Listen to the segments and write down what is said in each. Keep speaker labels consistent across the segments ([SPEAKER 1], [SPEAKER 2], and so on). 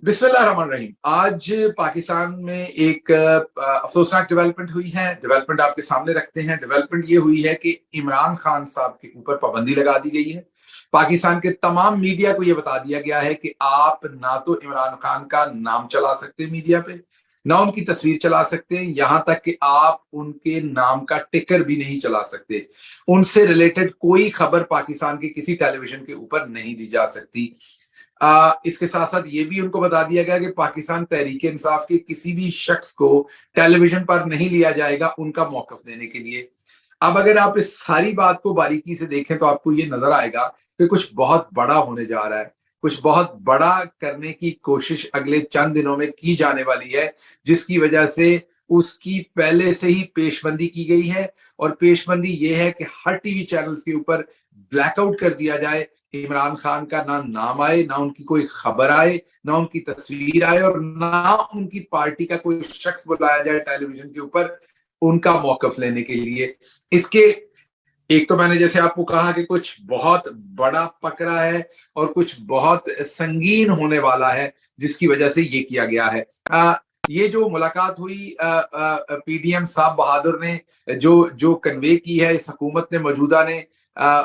[SPEAKER 1] बिस्मिल्लाहिर्रहमानिर्रहीम। आज पाकिस्तान में एक अफसोसनाक डेवलपमेंट हुई है। डेवलपमेंट आपके सामने रखते हैं। डेवलपमेंट ये हुई है कि इमरान खान साहब के ऊपर पाबंदी लगा दी गई है। पाकिस्तान के तमाम मीडिया को ये बता दिया गया है कि आप ना तो इमरान खान का नाम चला सकते मीडिया पे, ना उनकी तस्वीर चला सकते हैं, यहां तक कि आप उनके नाम का टिकर भी नहीं चला सकते। उनसे रिलेटेड कोई खबर पाकिस्तान के किसी टेलीविजन के ऊपर नहीं दी जा सकती। इसके साथ साथ ये भी उनको बता दिया गया कि पाकिस्तान तहरीक इंसाफ के किसी भी शख्स को टेलीविजन पर नहीं लिया जाएगा उनका मौकफ देने के लिए। अब अगर आप इस सारी बात को बारीकी से देखें तो आपको ये नजर आएगा कि कुछ बहुत बड़ा होने जा रहा है, कुछ बहुत बड़ा करने की कोशिश अगले चंद दिनों में की जाने वाली है, जिसकी वजह से उसकी पहले से ही पेशबंदी की गई है। और पेशबंदी ये है कि हर टीवी चैनल्स के ऊपर ब्लैकआउट कर दिया जाए, इमरान खान का ना नाम आए, ना उनकी कोई खबर आए, ना उनकी तस्वीर आए, और ना उनकी पार्टी का कोई शख्स बुलाया जाए टेलीविजन के ऊपर उनका मौकफ लेने के लिए। इसके एक तो मैंने जैसे आपको कहा कि कुछ बहुत बड़ा पकड़ा है और कुछ बहुत संगीन होने वाला है, जिसकी वजह से ये किया गया है। ये जो मुलाकात हुई पीडीएम साहब बहादुर ने जो जो कन्वे की है इस हुकूमत ने मौजूदा ने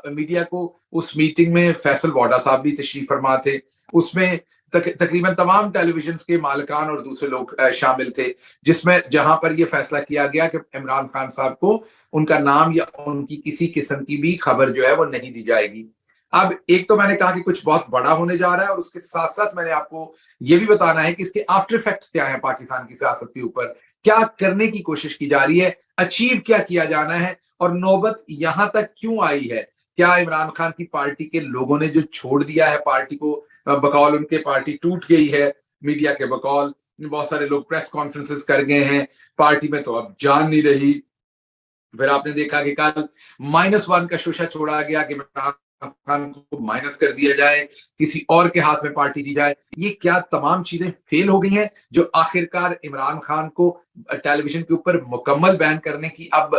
[SPEAKER 1] मीडिया को, उस मीटिंग में फैसल वाडा साहब भी तशरीफ फरमा थे। उसमें तकरीबन तमाम टेलीविजन के मालिकान और दूसरे लोग शामिल थे, जिसमें जहां पर यह फैसला किया गया कि इमरान खान साहब को उनका नाम या उनकी किसी किस्म की भी खबर जो है वो नहीं दी जाएगी। अब एक तो मैंने कहा कि कुछ बहुत बड़ा होने जा रहा है, और उसके साथ साथ मैंने आपको ये भी बताना है कि इसके आफ्टर इफेक्ट्स क्या है पाकिस्तान की सियासत के ऊपर, क्या करने की कोशिश की जा रही है, अचीव क्या किया जाना है, और नौबत यहां तक क्यों आई है। क्या इमरान खान की पार्टी के लोगों ने जो छोड़ दिया है पार्टी को, बकौल उनके पार्टी टूट गई है, मीडिया के बकौल बहुत सारे लोग प्रेस कॉन्फ्रेंसेस कर गए हैं, पार्टी में तो अब जान नहीं रही। फिर आपने देखा कि कल -1 का शोशा छोड़ा गया कि इमरान खान को माइनस कर दिया जाए, किसी और के हाथ में पार्टी दी जाए। ये क्या तमाम चीजें फेल हो गई हैं जो आखिरकार इमरान खान को टेलीविजन के ऊपर मुकम्मल बैन करने की अब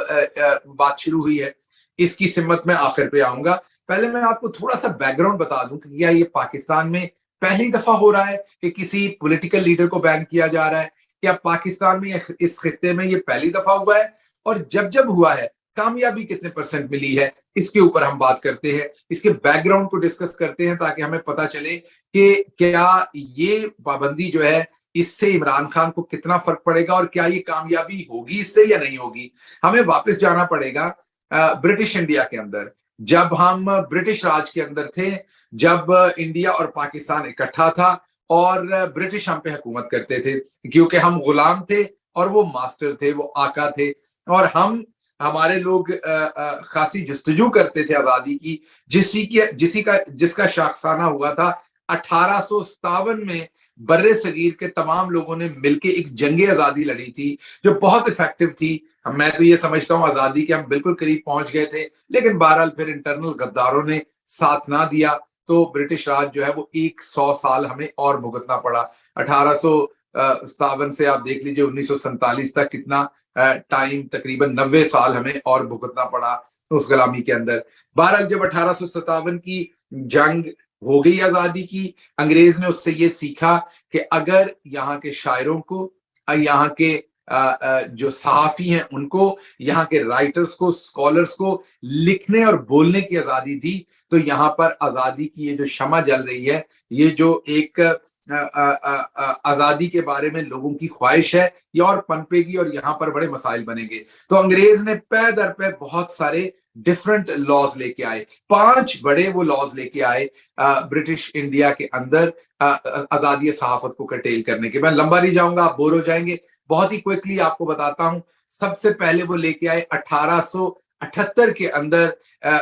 [SPEAKER 1] बात शुरू हुई है। इसकी सिमत में आखिर पे आऊंगा। पहले मैं आपको थोड़ा सा बैकग्राउंड बता दूं कि क्या ये पाकिस्तान में पहली दफा हो रहा है कि किसी पॉलिटिकल लीडर को बैन किया जा रहा है। क्या पाकिस्तान में इस खित्ते में ये पहली दफा हुआ है, और जब जब हुआ है कामयाबी कितने परसेंट मिली है, इसके ऊपर हम बात करते हैं, इसके बैकग्राउंड को डिस्कस करते हैं, ताकि हमें पता चले कि क्या ये पाबंदी जो है इससे इमरान खान को कितना फर्क पड़ेगा, और क्या ये कामयाबी होगी इससे या नहीं होगी। हमें वापस जाना पड़ेगा ब्रिटिश इंडिया के अंदर, जब हम ब्रिटिश राज के अंदर थे, जब इंडिया और पाकिस्तान इकट्ठा था और ब्रिटिश हम पे हुकूमत करते थे, क्योंकि हम गुलाम थे और वो मास्टर थे, वो आका थे, और हमारे लोग खासी जस्तजू करते थे आजादी की, जिसका शाखसाना हुआ था 1857 में। बर्रे सगीर के तमाम लोगों ने मिलकर एक जंगे आजादी लड़ी थी जो बहुत इफेक्टिव थी। मैं तो ये समझता हूँ आजादी के हम बिल्कुल करीब पहुंच गए थे, लेकिन बहरहाल फिर इंटरनल गद्दारों ने साथ ना दिया, तो ब्रिटिश राज जो है वो 100 साल हमें और भुगतना पड़ा। 1857 से आप देख लीजिए 1947 तक कितना टाइम, तकरीबन 90 साल हमें और भुगतना पड़ा उस गुलामी के अंदर। बहरहाल जब 1857 की जंग हो गई आजादी की, अंग्रेज ने उससे ये सीखा कि अगर यहाँ के शायरों को, यहाँ के जो सहाफी हैं उनको, यहाँ के राइटर्स को, स्कॉलर्स को लिखने और बोलने की आजादी दी, तो यहाँ पर आजादी की ये जो शमा जल रही है, ये जो एक आजादी के बारे में लोगों की ख्वाहिश है, ये और पनपेगी और यहाँ पर बड़े मसाइल बनेंगे। तो अंग्रेज ने पे दर पे बहुत सारे डिफरेंट लॉज लेके आए, 5 बड़े वो लॉज लेके आए ब्रिटिश इंडिया के अंदर आजादी सहाफत को कर्टेल करने के। मैं लंबा नहीं जाऊंगा, आप बोर हो जाएंगे, बहुत ही क्विकली आपको बताता हूं। सबसे पहले वो लेके आए 1878 के अंदर,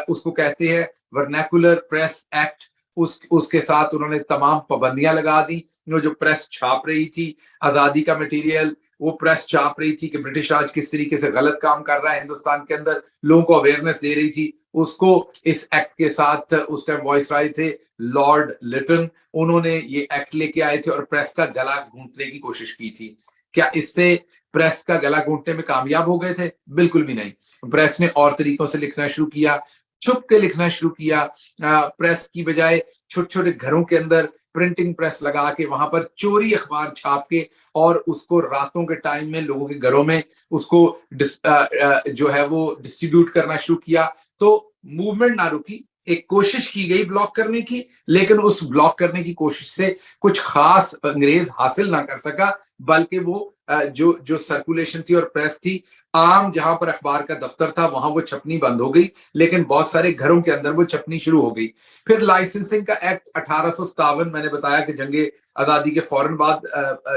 [SPEAKER 1] उसको कहते हैं वर्नैकुलर प्रेस एक्ट। उसके साथ उन्होंने तमाम पाबंदियां लगा दी। जो प्रेस छाप रही थी आजादी का मटेरियल, वो प्रेस छाप रही थी कि ब्रिटिश राज किस तरीके से गलत काम कर रहा है हिंदुस्तान के अंदर, लोगों को अवेयरनेस दे रही थी, उसको इस एक्ट के साथ उस टाइम वॉइस राय थे लॉर्ड लिटन, उन्होंने ये एक्ट लेके आए थे और प्रेस का गला घूंटने की कोशिश की थी। क्या इससे प्रेस का गला घूंटने में कामयाब हो गए थे? बिल्कुल भी नहीं। प्रेस ने और तरीकों से लिखना शुरू किया, छुप के लिखना शुरू किया, प्रेस की बजाय छोटे छोटे घरों के अंदर प्रिंटिंग प्रेस लगा के वहां पर चोरी अखबार छाप के और उसको रातों के टाइम में लोगों के घरों में उसको जो है वो डिस्ट्रीब्यूट करना शुरू किया। तो मूवमेंट ना रुकी, एक कोशिश की गई ब्लॉक करने की, लेकिन उस ब्लॉक करने की कोशिश से कुछ खास अंग्रेज हासिल ना कर सका, बल्कि वो जो जो सर्कुलेशन थी और प्रेस थी, आम जहां पर अखबार का दफ्तर था वहां वो छपनी बंद हो गई, लेकिन बहुत सारे घरों के अंदर वो छपनी शुरू हो गई। फिर लाइसेंसिंग का एक्ट 1857, मैंने बताया कि जंगे आजादी के फौरन बाद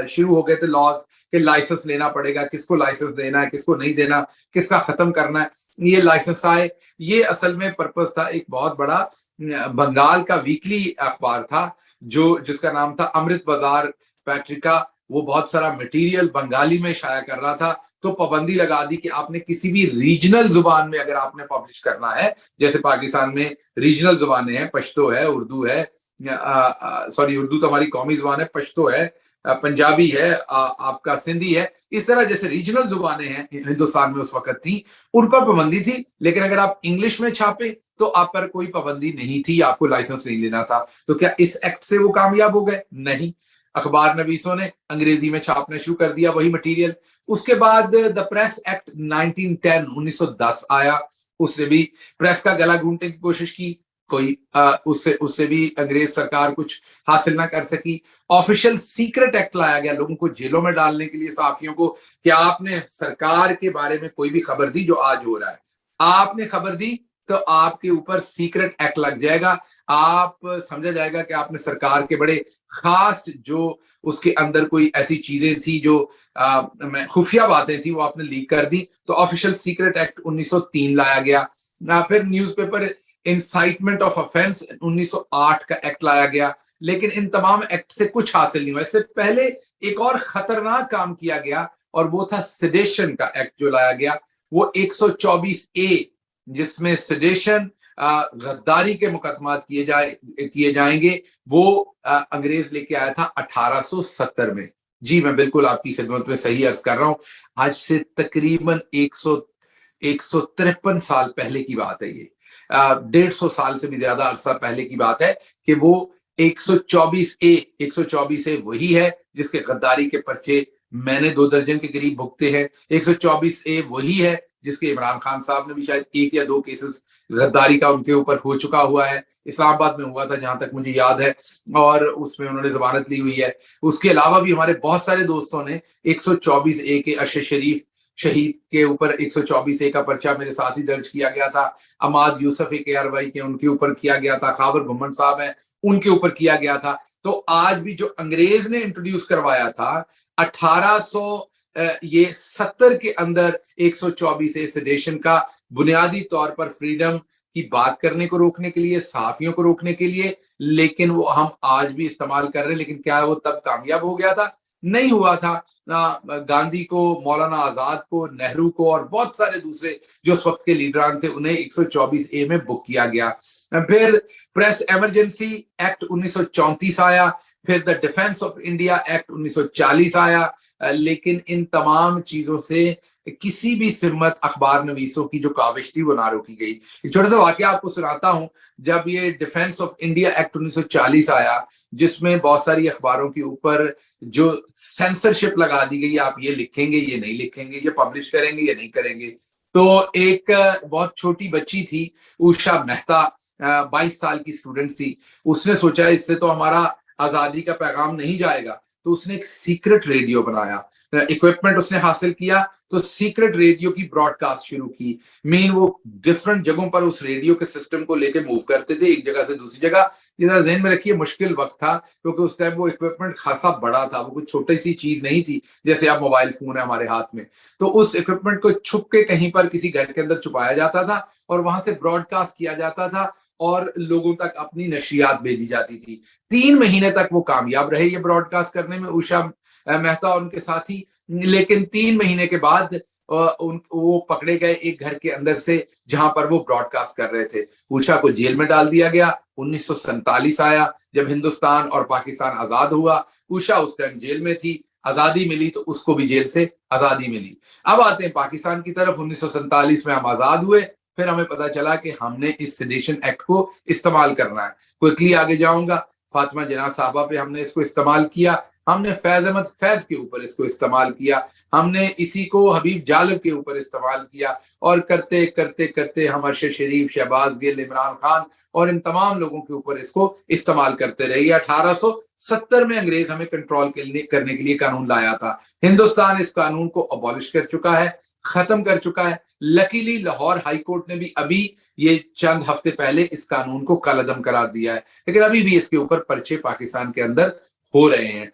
[SPEAKER 1] शुरू हो गए थे लॉज कि लाइसेंस लेना पड़ेगा, किसको लाइसेंस देना है, किसको नहीं देना, किसका खत्म करना है, ये लाइसेंस आए। ये असल में पर्पस था, एक बहुत बड़ा बंगाल का वीकली अखबार था जो जिसका नाम था अमृत बाजार पैट्रिका, वो बहुत सारा मटेरियल बंगाली में शाया कर रहा था। तो पाबंदी लगा दी कि आपने किसी भी रीजनल जुबान में अगर आपने पब्लिश करना है, जैसे पाकिस्तान में रीजनल जुबानें हैं, पश्तो है, उर्दू है, सॉरी उर्दू तो हमारी कौमी जुबान है, पश्तो है, पंजाबी है, आपका सिंधी है, इस तरह जैसे रीजनल जुबानें हैं हिंदुस्तान में उस वक्त थी, उन पर पाबंदी थी। लेकिन अगर आप इंग्लिश में छापे तो आप पर कोई पाबंदी नहीं थी, आपको लाइसेंस नहीं लेना था। तो क्या इस एक्ट से वो कामयाब हो गए? नहीं। अखबार नवीसों ने अंग्रेजी में छापना शुरू कर दिया वही मटेरियल। उसके बाद द प्रेस एक्ट 1910 आया, उसने भी प्रेस का गला घूंटने की कोशिश की, कोई उससे उससे भी अंग्रेज सरकार कुछ हासिल ना कर सकी। ऑफिशियल सीक्रेट एक्ट लाया गया लोगों को जेलों में डालने के लिए, सहाफियों को, कि आपने सरकार के बारे में कोई भी खबर दी, जो आज हो रहा है, आपने खबर दी तो आपके ऊपर सीक्रेट एक्ट लग जाएगा, आप समझा जाएगा कि आपने सरकार के बड़े खास जो उसके अंदर कोई ऐसी चीजें थी जो खुफिया बातें थी वो आपने लीक कर दी। तो ऑफिशियल सीक्रेट एक्ट 1903 लाया गया। फिर न्यूज़पेपर इंसाइटमेंट ऑफ ऑफेंस 1908 का एक्ट लाया गया। लेकिन इन तमाम एक्ट से कुछ हासिल नहीं हुआ। इससे पहले एक और खतरनाक काम किया गया और वो था सेडेशन का एक्ट जो लाया गया, वो 124A, जिसमें सेडेशन, गद्दारी के मुकदमात किए जाएंगे, वो अंग्रेज लेके आया था 1870 में। जी मैं बिल्कुल आपकी खिदमत में सही अर्ज कर रहा हूं, आज से तकरीबन 153 साल पहले की बात है ये। 150 साल से भी ज्यादा अरसा पहले की बात है कि वो 124A वही है जिसके गद्दारी के पर्चे मैंने 2 दर्जन के करीब भुगते हैं। 124A वही है जिसके इमरान खान साहब ने भी शायद 1 या 2 केसेस गद्दारी का उनके ऊपर हो चुका हुआ है। इस्लामाबाद में हुआ था जहां तक मुझे याद है, और उसमें उन्होंने जमानत ली हुई है। उसके अलावा भी हमारे बहुत सारे दोस्तों ने 124A के अरशद शरीफ शहीद के ऊपर 124A का पर्चा मेरे साथ ही दर्ज किया गया था। अमाद यूसुफ ARY के उनके ऊपर किया गया था। खाबर घुम्मन साहब हैं, उनके ऊपर किया गया था। तो आज भी जो अंग्रेज ने इंट्रोड्यूस करवाया था 1870 के अंदर 124A सेडेशन का, बुनियादी तौर पर फ्रीडम की बात करने को रोकने के लिए, सहाफियों को रोकने के लिए, लेकिन वो हम आज भी इस्तेमाल कर रहे हैं। लेकिन क्या वो तब कामयाब हो गया था? नहीं हुआ था। गांधी को, मौलाना आजाद को, नेहरू को और बहुत सारे दूसरे जो उस वक्त के लीडरान थे उन्हें 124A में बुक किया गया। फिर प्रेस इमरजेंसी एक्ट 1934 आया, फिर the defence of India act 1940 आया। लेकिन इन तमाम चीजों से किसी भी सिम्मत अखबार नवीसों की जो काविश थी वो ना रोकी गई। एक छोटा सा वाकया आपको सुनाता हूं। जब ये डिफेंस ऑफ इंडिया एक्ट 1940 आया, जिसमें बहुत सारी अखबारों के ऊपर जो सेंसरशिप लगा दी गई, आप ये लिखेंगे, ये नहीं लिखेंगे, ये पब्लिश करेंगे, ये नहीं करेंगे। तो एक बहुत छोटी बच्ची थी, उषा मेहता, 22 साल की स्टूडेंट थी। उसने सोचा इससे तो हमारा आजादी का पैगाम नहीं जाएगा, तो उसने एक सीक्रेट रेडियो बनाया। इक्विपमेंट उसने हासिल किया तो सीक्रेट रेडियो की ब्रॉडकास्ट शुरू की। मेन वो डिफरेंट जगहों पर उस रेडियो के सिस्टम को लेके मूव करते थे, एक जगह से दूसरी जगह। ये जरा ज़हन में रखिए, मुश्किल वक्त था क्योंकि उस टाइम वो इक्विपमेंट खासा बड़ा था, वो कुछ छोटी सी चीज नहीं थी जैसे अब मोबाइल फोन है हमारे हाथ में। तो उस इक्विपमेंट को छुप के कहीं पर किसी घर के अंदर छुपाया जाता था और वहां से ब्रॉडकास्ट किया जाता था और लोगों तक अपनी नशरियात भेजी जाती थी। 3 महीने तक वो कामयाब रहे ये ब्रॉडकास्ट करने में, उषा मेहता और उनके साथी। लेकिन 3 महीने के बाद वो पकड़े गए एक घर के अंदर से जहां पर वो ब्रॉडकास्ट कर रहे थे। उषा को जेल में डाल दिया गया। 1947 आया, जब हिंदुस्तान और पाकिस्तान आजाद हुआ। उषा उस टाइम जेल में थी, आजादी मिली तो उसको भी जेल से आजादी मिली। अब आते हैं पाकिस्तान की तरफ। 1947 में हम आजाद हुए, پھر ہمیں پتا چلا کہ ہم نے اس سیڈیشن ایکٹ کو استعمال کرنا ہے. کوئکلی آگے جاؤں گا. فاطمہ جناح صاحبہ پہ ہم نے اس کو استعمال کیا, ہم نے فیض احمد فیض کے اوپر اس کو استعمال کیا, ہم نے اسی کو حبیب جالب کے اوپر استعمال کیا, اور کرتے کرتے کرتے ہم ارشد شریف, شہباز گل, عمران خان اور ان تمام لوگوں کے اوپر اس کو استعمال کرتے رہے. 1870 میں انگریز ہمیں کنٹرول کرنے کے لیے قانون لایا تھا. ہندوستان اس قانون کو ابالش کر چکا ہے, ختم کر چکا ہے. لکیلی لاہور ہائی کورٹ نے بھی ابھی یہ چند ہفتے پہلے اس قانون کو کالعدم قرار دیا ہے, لیکن ابھی بھی اس کے اوپر پرچے پاکستان کے اندر ہو رہے ہیں.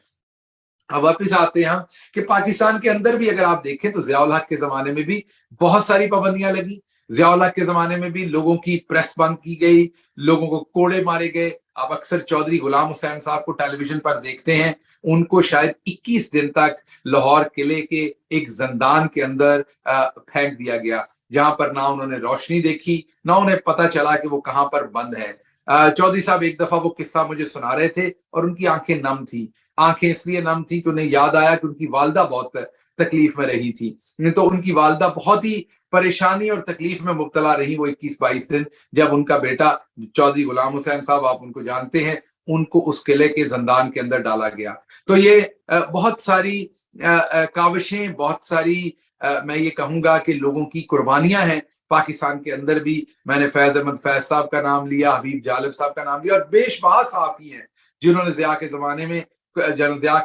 [SPEAKER 1] اب واپس آتے ہیں ہم کہ پاکستان کے اندر بھی اگر آپ دیکھیں تو ضیاء الحق کے زمانے میں بھی بہت ساری پابندیاں لگی. ضیاء الحق کے زمانے میں بھی لوگوں کی پریس بند کی گئی, لوگوں کو کوڑے مارے گئے. آپ اکثر چودھری غلام حسین صاحب کو ٹیلی ویژن پر دیکھتے ہیں, ان کو شاید 21 دن تک لاہور قلعے کے ایک زندان کے اندر پھینک دیا گیا, جہاں پر نہ انہوں نے روشنی دیکھی, نہ انہیں پتا چلا کہ وہ کہاں پر بند ہے. چودھری صاحب ایک دفعہ وہ قصہ مجھے سنا رہے تھے اور ان کی آنکھیں نم تھی. آنکھیں اس لیے نم تھی کہ انہیں یاد آیا کہ ان کی والدہ بہت تکلیف میں رہی تھی, تو ان کی والدہ بہت ہی پریشانی اور تکلیف میں مبتلا رہی وہ 21-22 دن, جب ان کا بیٹا چودھری غلام حسین صاحب, آپ ان کو جانتے ہیں, ان کو اس قلعے کے زندان کے اندر ڈالا گیا. تو یہ بہت ساری کاوشیں, بہت ساری میں یہ کہوں گا کہ لوگوں کی قربانیاں ہیں پاکستان کے اندر بھی. میں نے فیض احمد فیض صاحب کا نام لیا, حبیب جالب صاحب کا نام لیا, اور بے شمار صحافی ہیں جنہوں نے ضیاء کے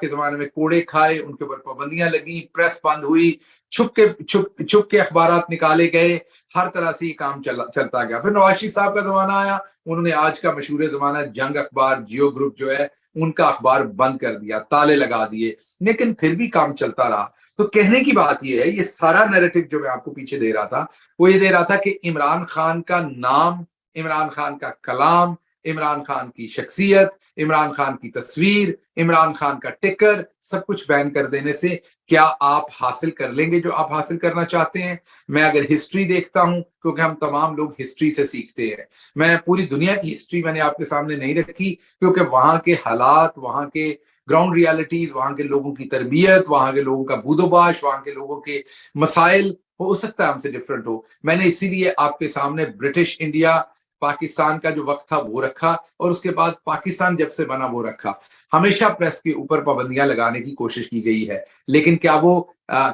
[SPEAKER 1] زمانے میں کوڑے کھائے, ان کے اوپر پابندیاں لگی, پریس بند ہوئی, چھپ کے اخبارات نکالے گئے, ہر طرح سے یہ کام چلتا گیا. پھر نواز شریف صاحب کا زمانہ آیا, انہوں نے آج کا مشہور زمانہ جنگ اخبار, جیو گروپ جو ہے ان کا اخبار بند کر دیا, تالے لگا دیے, لیکن پھر بھی کام چلتا رہا. تو کہنے کی بات یہ ہے, یہ سارا نیریٹو جو میں آپ کو پیچھے دے رہا تھا وہ یہ دے رہا تھا کہ عمران خان کا نام, عمران خان کا کلام, عمران خان کی شخصیت, عمران خان کی تصویر, عمران خان کا ٹکر, سب کچھ بین کر دینے سے کیا آپ حاصل کر لیں گے جو آپ حاصل کرنا چاہتے ہیں؟ میں اگر ہسٹری دیکھتا ہوں, کیونکہ ہم تمام لوگ ہسٹری سے سیکھتے ہیں, میں پوری دنیا کی ہسٹری میں نے آپ کے سامنے نہیں رکھی, کیونکہ وہاں کے حالات, وہاں کے گراؤنڈ ریالٹیز, وہاں کے لوگوں کی تربیت, وہاں کے لوگوں کا بود و باش, وہاں کے لوگوں کے مسائل ہو سکتا ہے ہم سے ڈفرنٹ ہو. میں نے اسی لیے آپ کے سامنے برٹش انڈیا پاکستان کا جو وقت تھا وہ رکھا, اور اس کے بعد پاکستان جب سے بنا وہ رکھا. ہمیشہ پریس کے اوپر پابندیاں لگانے کی کوشش کی گئی ہے, لیکن کیا وہ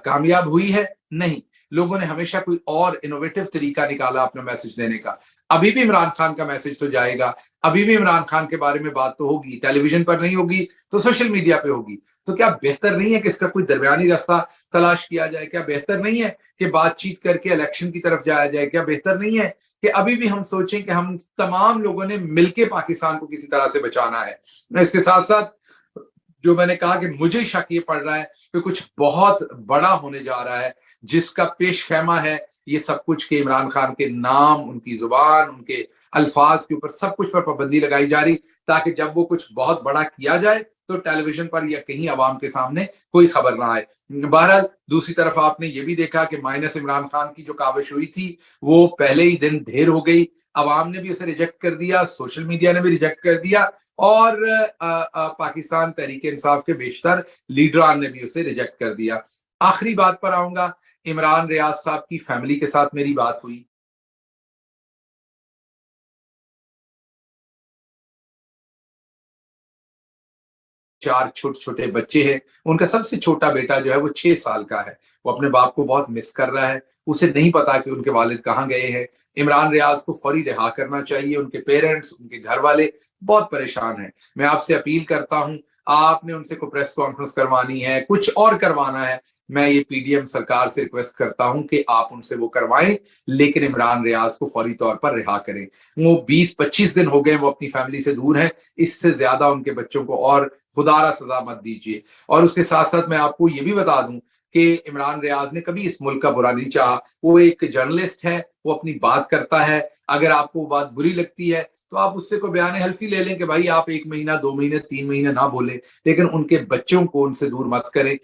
[SPEAKER 1] کامیاب ہوئی ہے؟ نہیں. لوگوں نے ہمیشہ کوئی اور انوویٹو طریقہ نکالا اپنا میسج دینے کا. ابھی بھی عمران خان کا میسج تو جائے گا, ابھی بھی عمران خان کے بارے میں بات تو ہوگی, ٹیلی ویژن پر نہیں ہوگی تو سوشل میڈیا پہ ہوگی. تو کیا بہتر نہیں ہے کہ اس کا کوئی درمیانی راستہ تلاش کیا جائے؟ کیا بہتر نہیں ہے کہ بات چیت کر کے الیکشن کی طرف جایا جائے؟ کیا بہتر نہیں ہے کہ ابھی بھی ہم سوچیں کہ ہم تمام لوگوں نے مل کے پاکستان کو کسی طرح سے بچانا ہے؟ اس کے ساتھ ساتھ جو میں نے کہا کہ مجھے شک یہ پڑ رہا ہے کہ کچھ بہت بڑا ہونے جا رہا ہے, جس کا پیش خیمہ ہے یہ سب کچھ کہ عمران خان کے نام, ان کی زبان, ان کے الفاظ کے اوپر سب کچھ پر پابندی لگائی جا رہی, تاکہ جب وہ کچھ بہت بڑا کیا جائے تو ٹیلی ویژن پر یا کہیں عوام کے سامنے کوئی خبر نہ آئے. بہرحال دوسری طرف آپ نے یہ بھی دیکھا کہ مائنس عمران خان کی جو کاوش ہوئی تھی وہ پہلے ہی دن دھیر ہو گئی. عوام نے بھی اسے ریجیکٹ کر دیا, سوشل میڈیا نے بھی ریجیکٹ کر دیا, اور پاکستان تحریک انصاف کے بیشتر لیڈران نے بھی اسے ریجیکٹ کر دیا. آخری بات پر آؤں گا, عمران ریاض صاحب کی فیملی کے ساتھ میری بات ہوئی. چار چھوٹے چھوٹے بچے ہیں, ان کا سب سے چھوٹا بیٹا جو ہے وہ 6 سال کا ہے, وہ اپنے باپ کو بہت مس کر رہا ہے, اسے نہیں پتا کہ ان کے والد کہاں گئے ہیں. عمران ریاض کو فوری رہا کرنا چاہیے, ان کے پیرنٹس, ان کے گھر والے بہت پریشان ہیں. میں آپ سے اپیل کرتا ہوں, آپ نے ان سے کوئی پریس کانفرنس کروانی ہے, کچھ اور کروانا ہے, میں یہ پی ڈی ایم سرکار سے ریکویسٹ کرتا ہوں کہ آپ ان سے وہ کروائیں, لیکن عمران ریاض کو فوری طور پر رہا کریں. وہ 20-25 دن ہو گئے وہ اپنی فیملی سے دور ہیں, اس سے زیادہ ان کے بچوں کو اور خدا را سزا مت دیجیے. اور اس کے ساتھ ساتھ میں آپ کو یہ بھی بتا دوں کہ عمران ریاض نے کبھی اس ملک کا برا نہیں چاہا. وہ ایک جرنلسٹ ہے, وہ اپنی بات کرتا ہے, اگر آپ کو وہ بات بری لگتی ہے تو آپ اس سے کوئی بیان حلفی لے لیں کہ بھائی آپ 1 مہینہ 2 مہینے 3 مہینے نہ بولیں, لیکن ان کے بچوں کو ان سے دور مت کریں.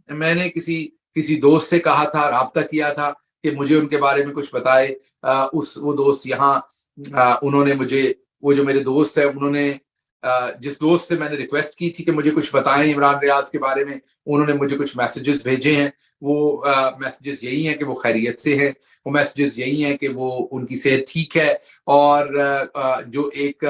[SPEAKER 1] میں نے کسی دوست سے کہا تھا, رابطہ کیا تھا کہ مجھے ان کے بارے میں کچھ بتائے. وہ دوست یہاں, انہوں نے مجھے, وہ جو میرے دوست ہے انہوں نے جس دوست سے میں نے ریکویسٹ کی تھی کہ مجھے کچھ بتائیں عمران ریاض کے بارے میں، انہوں نے مجھے کچھ میسیجز بھیجے ہیں. وہ میسیجز یہی ہیں کہ وہ خیریت سے ہیں، وہ میسیجز یہی ہیں کہ وہ ان کی صحت ٹھیک ہے، اور جو ایک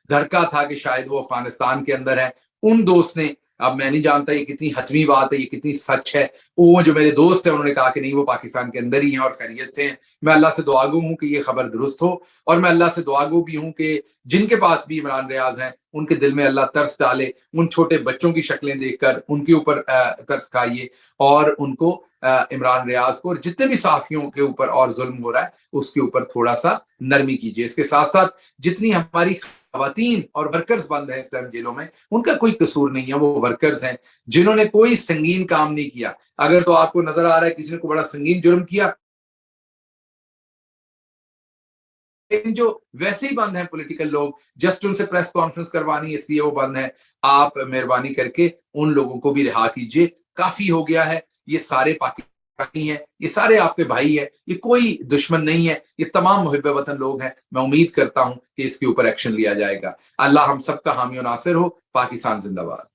[SPEAKER 1] دھڑکا تھا کہ شاید وہ افغانستان کے اندر ہے، ان دوست نے، اب میں نہیں جانتا یہ کتنی حتمی بات ہے، یہ کتنی سچ ہے، وہ جو میرے دوست ہیں انہوں نے کہا کہ نہیں وہ پاکستان کے اندر ہی ہیں اور خیریت سے ہیں. میں اللہ سے دعا گو ہوں کہ یہ خبر درست ہو، اور میں اللہ سے دعا گو بھی ہوں کہ جن کے پاس بھی عمران ریاض ہیں ان کے دل میں اللہ ترس ڈالے، ان چھوٹے بچوں کی شکلیں دیکھ کر ان کے اوپر ترس کھائیے، اور ان کو عمران ریاض کو اور جتنے بھی صحافیوں کے اوپر اور ظلم ہو رہا ہے اس کے اوپر تھوڑا سا نرمی کیجیے. اس کے ساتھ ساتھ جتنی ہماری خواتین اور ورکرز بند ہیں اسلام جیلوں میں، ان کا کوئی قصور نہیں ہے، وہ ورکرز ہیں جنہوں نے کوئی سنگین کام نہیں کیا. اگر تو آپ کو نظر آ رہا ہے کسی نے کوئی بڑا سنگین جرم کیا، لیکن جو ویسے ہی بند ہیں پولیٹیکل لوگ، جسٹ ان سے پریس کانفرنس کروانی اس لیے وہ بند ہیں، آپ مہربانی کر کے ان لوگوں کو بھی رہا کیجیے. کافی ہو گیا ہے، یہ سارے پاکستانی ہیں، یہ سارے آپ کے بھائی ہیں، یہ کوئی دشمن نہیں ہے، یہ تمام محب وطن لوگ ہیں. میں امید کرتا ہوں کہ اس کے اوپر ایکشن لیا جائے گا. اللہ ہم سب کا حامی و ناصر ہو. پاکستان زندہ باد.